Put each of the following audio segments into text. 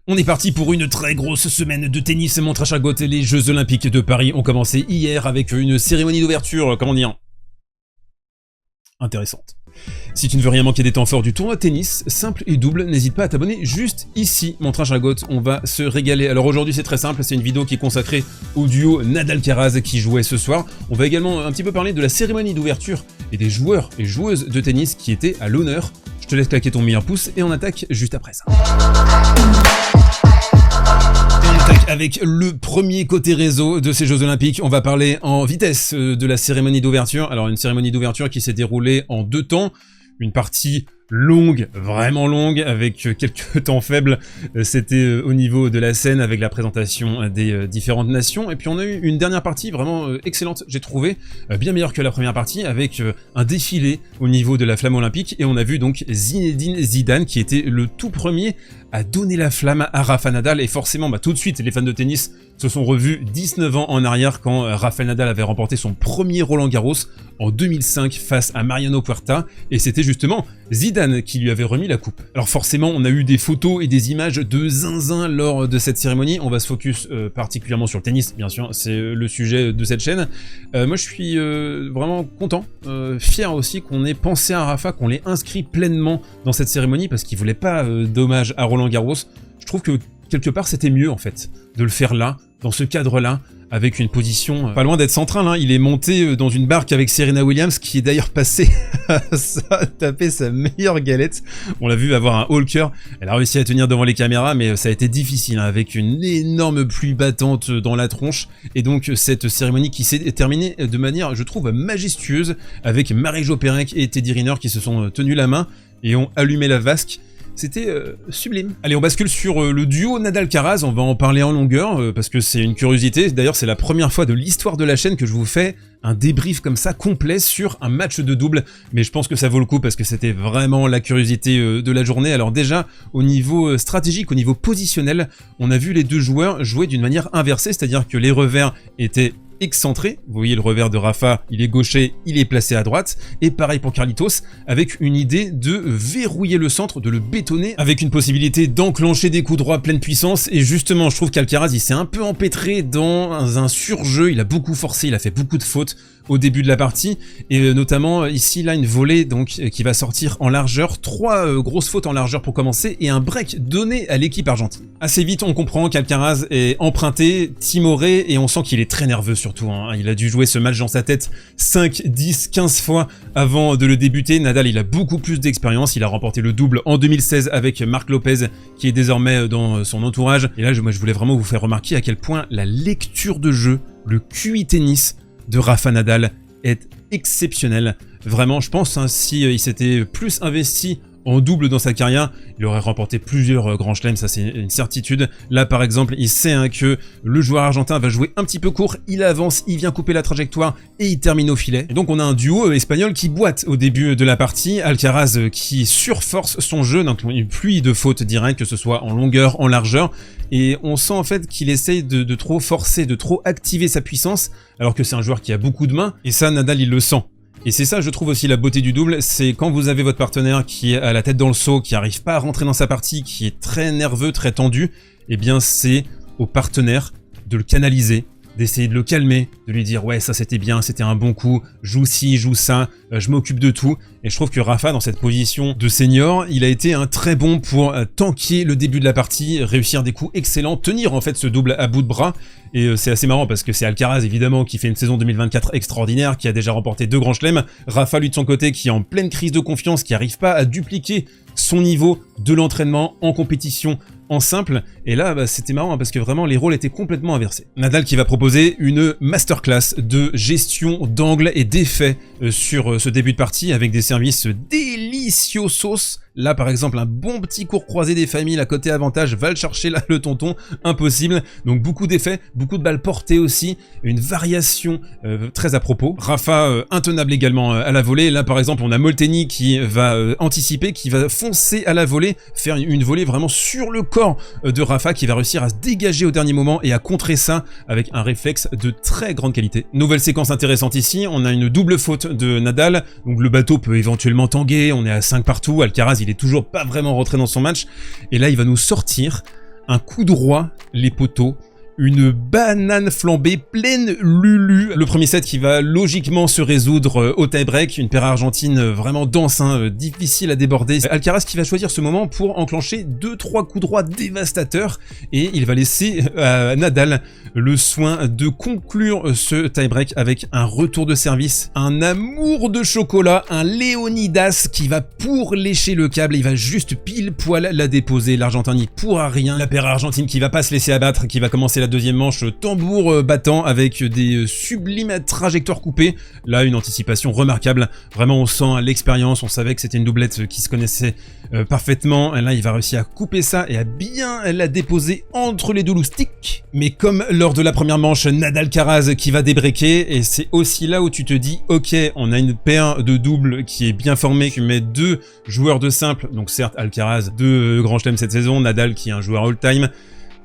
On est parti pour une très grosse semaine de tennis, mon très cher Goth. Les Jeux Olympiques de Paris ont commencé hier avec une cérémonie d'ouverture, comment dire, intéressante. Si tu ne veux rien manquer des temps forts du tournoi de tennis, simple et double, n'hésite pas à t'abonner juste ici, mon très cher Goth, on va se régaler. Alors aujourd'hui c'est très simple, c'est une vidéo qui est consacrée au duo Nadal-Alcaraz qui jouait ce soir. On va également un petit peu parler de la cérémonie d'ouverture et des joueurs et joueuses de tennis qui étaient à l'honneur. Je te laisse claquer ton meilleur pouce et on attaque juste après ça. Avec le premier côté réseau de ces Jeux Olympiques, on va parler en vitesse de la cérémonie d'ouverture. Alors une cérémonie d'ouverture qui s'est déroulée en 2 temps, une partie longue, vraiment longue, avec quelques temps faibles, c'était au niveau de la scène avec la présentation des différentes nations, et puis on a eu une dernière partie vraiment excellente, j'ai trouvé, bien meilleure que la première partie, avec un défilé au niveau de la flamme olympique, et on a vu donc Zinedine Zidane qui était le tout premier à donner la flamme à Rafa Nadal, et forcément tout de suite les fans de tennis se sont revus 19 ans en arrière quand Rafael Nadal avait remporté son premier Roland Garros en 2005 face à Mariano Puerta, et c'était justement Zidane qui lui avait remis la coupe. Alors forcément on a eu des photos et des images de zinzin lors de cette cérémonie, on va se focus particulièrement sur le tennis bien sûr, c'est le sujet de cette chaîne. Moi je suis vraiment content, fier aussi qu'on ait pensé à Rafa, qu'on l'ait inscrit pleinement dans cette cérémonie parce qu'il voulait pas d'hommage à Roland Garros. Je trouve que quelque part c'était mieux en fait de le faire là, dans ce cadre-là, avec une position pas loin d'être centrale, hein. Il est monté dans une barque avec Serena Williams, qui est d'ailleurs passée à taper sa meilleure galette. On l'a vu avoir un holker, elle a réussi à tenir devant les caméras, mais ça a été difficile, hein, avec une énorme pluie battante dans la tronche, et donc cette cérémonie qui s'est terminée de manière, je trouve, majestueuse, avec Marie-Jo Pérec et Teddy Riner qui se sont tenus la main et ont allumé la vasque. C'était sublime. Allez, on bascule sur le duo Nadal-Alcaraz, on va en parler en longueur, parce que c'est une curiosité. D'ailleurs, c'est la première fois de l'histoire de la chaîne que je vous fais un débrief comme ça, complet, sur un match de double. Mais je pense que ça vaut le coup, parce que c'était vraiment la curiosité de la journée. Alors déjà, au niveau stratégique, au niveau positionnel, on a vu les deux joueurs jouer d'une manière inversée, c'est-à-dire que les revers étaient excentré, vous voyez le revers de Rafa, il est gaucher, il est placé à droite, et pareil pour Carlitos, avec une idée de verrouiller le centre, de le bétonner, avec une possibilité d'enclencher des coups droits pleine puissance, et justement je trouve qu'Alcaraz il s'est un peu empêtré dans un surjeu, il a beaucoup forcé, il a fait beaucoup de fautes au début de la partie, et notamment ici là une volée donc qui va sortir en largeur, 3 grosses fautes en largeur pour commencer, et un break donné à l'équipe argentine. Assez vite on comprend qu'Alcaraz est emprunté, timoré, et on sent qu'il est très nerveux surtout, hein. Il a dû jouer ce match dans sa tête 5, 10, 15 fois avant de le débuter. Nadal il a beaucoup plus d'expérience, il a remporté le double en 2016 avec Marc Lopez qui est désormais dans son entourage, et là moi je voulais vraiment vous faire remarquer à quel point la lecture de jeu, le QI tennis de Rafa Nadal est exceptionnel. Vraiment, je pense, hein, si il s'était plus investi en double dans sa carrière, il aurait remporté plusieurs grands chelems, ça c'est une certitude. Là par exemple, il sait hein, que le joueur argentin va jouer un petit peu court, il avance, il vient couper la trajectoire et il termine au filet. Et donc on a un duo espagnol qui boite au début de la partie, Alcaraz qui surforce son jeu, donc une pluie de fautes directes, que ce soit en longueur, en largeur, et on sent en fait qu'il essaye de trop forcer, de trop activer sa puissance, alors que c'est un joueur qui a beaucoup de mains, et ça Nadal il le sent. Et c'est ça, je trouve aussi la beauté du double, c'est quand vous avez votre partenaire qui est à la tête dans le seau, qui n'arrive pas à rentrer dans sa partie, qui est très nerveux, très tendu, eh bien c'est au partenaire de le canaliser, d'essayer de le calmer, de lui dire ouais ça c'était bien, c'était un bon coup, joue ci, joue ça, je m'occupe de tout. Et je trouve que Rafa dans cette position de senior, il a été un très bon pour tanker le début de la partie, réussir des coups excellents, tenir en fait ce double à bout de bras. Et c'est assez marrant parce que c'est Alcaraz évidemment qui fait une saison 2024 extraordinaire, qui a déjà remporté 2 grands chelems. Rafa lui de son côté qui est en pleine crise de confiance, qui n'arrive pas à dupliquer son niveau de l'entraînement en compétition en simple, et là c'était marrant hein, parce que vraiment les rôles étaient complètement inversés. Nadal qui va proposer une masterclass de gestion d'angle et d'effet sur ce début de partie avec des services déliciosos. Là par exemple un bon petit court croisé des familles à côté avantage va le chercher là le tonton, impossible. Donc beaucoup d'effets, beaucoup de balles portées aussi, une variation très à propos. Rafa intenable également à la volée. Là par exemple on a Molteni qui va anticiper, qui va foncer à la volée, faire une volée vraiment sur le corps de Rafa, qui va réussir à se dégager au dernier moment et à contrer ça avec un réflexe de très grande qualité. Nouvelle séquence intéressante ici, on a une double faute de Nadal, donc le bateau peut éventuellement tanguer, on est à 5 partout, Alcaraz il est toujours pas vraiment rentré dans son match, et là il va nous sortir un coup droit, les poteaux, une banane flambée pleine lulu. Le premier set qui va logiquement se résoudre au tie-break, une paire argentine vraiment dense, difficile à déborder. Alcaraz qui va choisir ce moment pour enclencher 2-3 coups droits dévastateurs et il va laisser à Nadal le soin de conclure ce tie-break avec un retour de service, un amour de chocolat, un Léonidas qui va pour lécher le câble, il va juste pile poil la déposer. L'Argentin n'y pourra rien. La paire argentine qui va pas se laisser abattre, qui va commencer la deuxième manche tambour battant avec des sublimes trajectoires coupées. Là, une anticipation remarquable. Vraiment, on sent l'expérience. On savait que c'était une doublette qui se connaissait parfaitement. Et là, il va réussir à couper ça et à bien la déposer entre les deux loustiques. Mais comme lors de la première manche, Nadal-Alcaraz qui va débreaker. Et c'est aussi là où tu te dis, ok, on a une paire de doubles qui est bien formée. Tu mets deux joueurs de simple. Donc certes, Alcaraz, deux grands chelems cette saison. Nadal qui est un joueur all-time.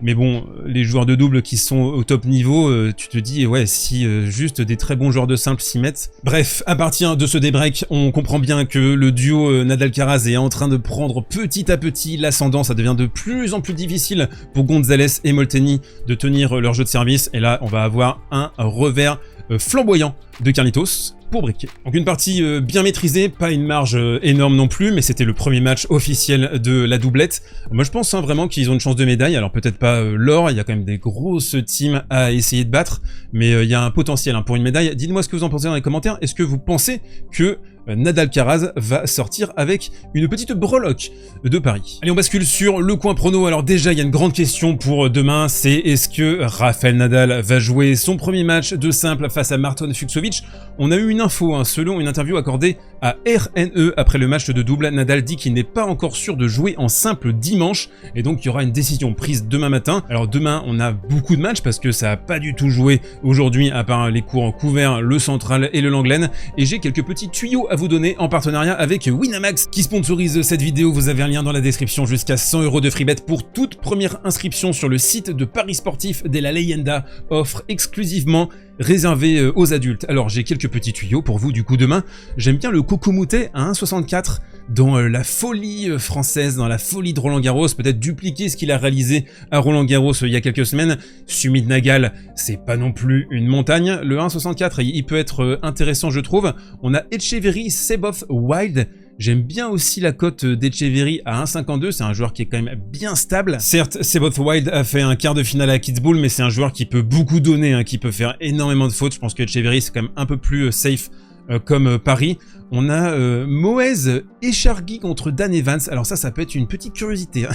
Mais bon, les joueurs de double qui sont au top niveau, tu te dis, ouais, si juste des très bons joueurs de simple s'y mettent. Bref, à partir de ce débreak, on comprend bien que le duo Nadal-Alcaraz est en train de prendre petit à petit l'ascendant. Ça devient de plus en plus difficile pour Gonzalez et Molteni de tenir leur jeu de service. Et là, on va avoir un revers flamboyant de Carlitos pour briquer. Donc une partie bien maîtrisée, pas une marge énorme non plus, mais c'était le premier match officiel de la doublette. Moi je pense vraiment qu'ils ont une chance de médaille, alors peut-être pas l'or, il y a quand même des grosses teams à essayer de battre, mais il y a un potentiel pour une médaille. Dites-moi ce que vous en pensez dans les commentaires, est-ce que vous pensez que Nadal-Alcaraz va sortir avec une petite breloque de Paris? Allez, on bascule sur le coin prono. Alors déjà, il y a une grande question pour demain, c'est est-ce que Rafael Nadal va jouer son premier match de simple face à Marton Fucsovics? On a eu une info, selon une interview accordée à RNE après le match de double. Nadal dit qu'il n'est pas encore sûr de jouer en simple dimanche, et donc il y aura une décision prise demain matin. Alors demain, on a beaucoup de matchs, parce que ça n'a pas du tout joué aujourd'hui, à part les cours en couvert, le central et le Langlaine, et j'ai quelques petits tuyaux à vous donner en partenariat avec Winamax qui sponsorise cette vidéo. Vous avez un lien dans la description, jusqu'à 100 € de freebet pour toute première inscription sur le site de Paris Sportif de la Leyenda, offre exclusivement réservé aux adultes. Alors j'ai quelques petits tuyaux pour vous du coup demain. J'aime bien le Coco Moutet à 1,64 dans la folie française, dans la folie de Roland Garros, peut-être dupliquer ce qu'il a réalisé à Roland Garros il y a quelques semaines. Sumit Nagal, c'est pas non plus une montagne. Le 1,64, il peut être intéressant je trouve. On a Etcheverry, Seboff, Wild. J'aime bien aussi la cote d'Etcheverry à 1,52, c'est un joueur qui est quand même bien stable. Certes, Seboff Wild a fait un quart de finale à Kitzbühel, mais c'est un joueur qui peut beaucoup donner, qui peut faire énormément de fautes. Je pense que Etcheverry c'est quand même un peu plus safe comme Paris. On a Moez Echargui contre Dan Evans. Alors ça peut être une petite curiosité.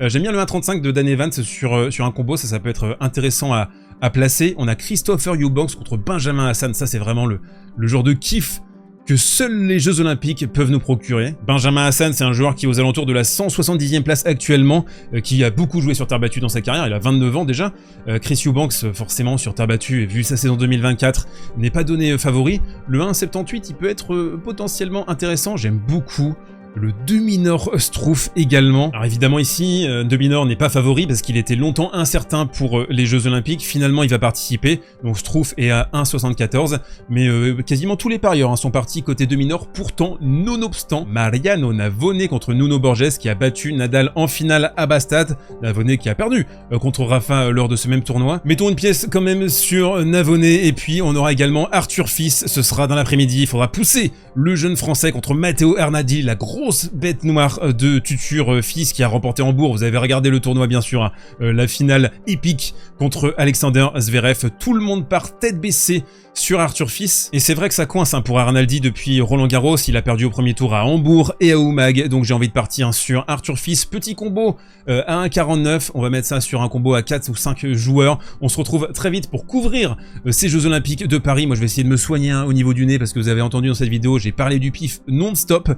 J'aime bien le 1,35 de Dan Evans sur un combo, ça peut être intéressant à placer. On a Christopher Eubanks contre Benjamin Hassan, ça c'est vraiment le genre de kiff que seuls les Jeux Olympiques peuvent nous procurer. Benjamin Hassan, c'est un joueur qui est aux alentours de la 170e place actuellement, qui a beaucoup joué sur terre battue dans sa carrière, il a 29 ans déjà. Chris Eubanks, forcément, sur terre battue, et vu sa saison 2024, n'est pas donné favori. Le 1,78, il peut être potentiellement intéressant, j'aime beaucoup le Deminor Struff également. Alors évidemment ici, Deminor n'est pas favori parce qu'il était longtemps incertain pour les Jeux Olympiques. Finalement, il va participer. Donc Struff est à 1,74. Mais quasiment tous les parieurs sont partis côté Deminor. Pourtant, nonobstant, Mariano Navone contre Nuno Borges qui a battu Nadal en finale à Bastad. Navone qui a perdu contre Rafa lors de ce même tournoi. Mettons une pièce quand même sur Navone. Et puis on aura également Arthur Fils. Ce sera dans l'après-midi. Il faudra pousser le jeune français contre Matteo Hernaldi, la grosse bête noire de Tutur Fils qui a remporté Hambourg. Vous avez regardé le tournoi bien sûr, la finale épique contre Alexander Zverev. Tout le monde part tête baissée sur Arthur Fils. Et c'est vrai que ça coince pour Arnaldi depuis Roland Garros. Il a perdu au premier tour à Hambourg et à Umag. Donc j'ai envie de partir sur Arthur Fils. Petit combo à 1,49. On va mettre ça sur un combo à 4 ou 5 joueurs. On se retrouve très vite pour couvrir ces Jeux Olympiques de Paris. Moi je vais essayer de me soigner au niveau du nez parce que vous avez entendu dans cette vidéo, j'ai parlé du pif non-stop.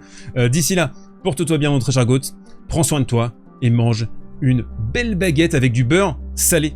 D'ici là, porte-toi bien mon très cher Goat. Prends soin de toi et mange une belle baguette avec du beurre salé.